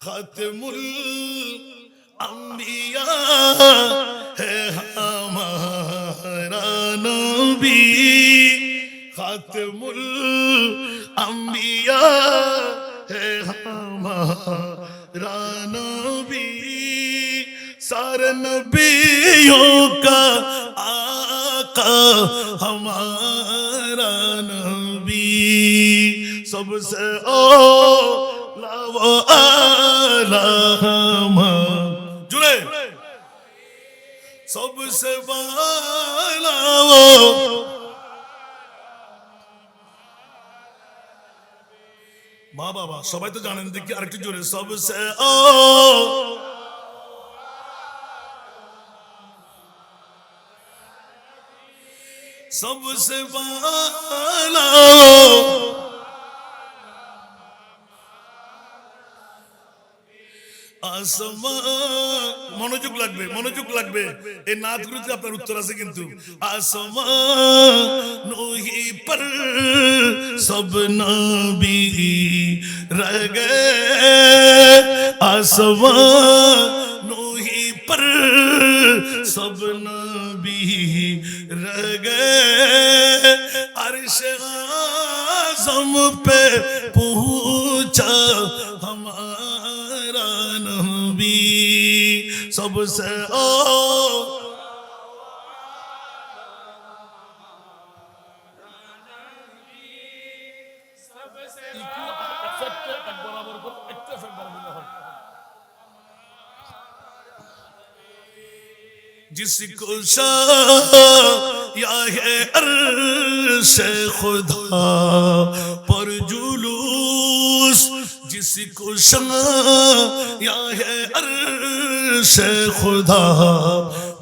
खातिमुल अंबिया है हमारा नबी, खातिमुल अंबिया है हमारा नबी, सारे नबियों का आका हमारा नबी, सबसे आला जुड़े सबसे वाला वो বাবা সবাই তো জানেন, দেখি আরেকটু জোরে सबसे सबसे वाला आसमान मनोযোগ লাগবে, मनोযোগ লাগবে, এই নাতগুলোতে আপনার উত্তর আছে কিন্তু। आसमानों ही पर सब नबी रह गए, आसमानों ही पर सब नबी रह गए, अर्श आज़म पे पहुंचा हमारा नबी, सबसे जिसको शाया है अर्श खुदा पर जुलूस, जिसको शाया है अर्श खुदा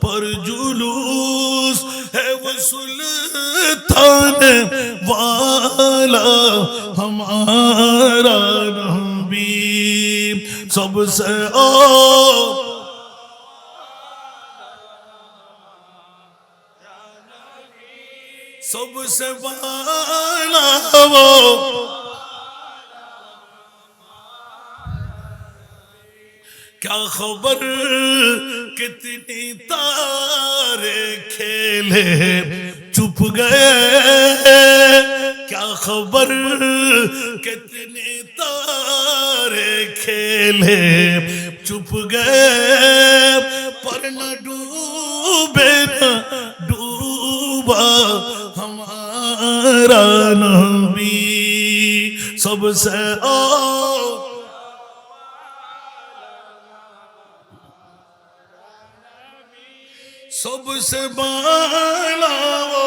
पर जुलूस, है वो सुल्तान वाला हमारा नबी, सबसे सबसे वाला वो क्या खबर कितनी तारे खेले चुप गए, क्या खबर कितने तारे खेले चुप गए, पर न डूबे न डूबा हमारा नबी, सबसे सबसे बाला वो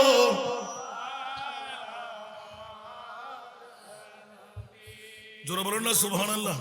जोरा बोलो ना सुभान अल्लाह।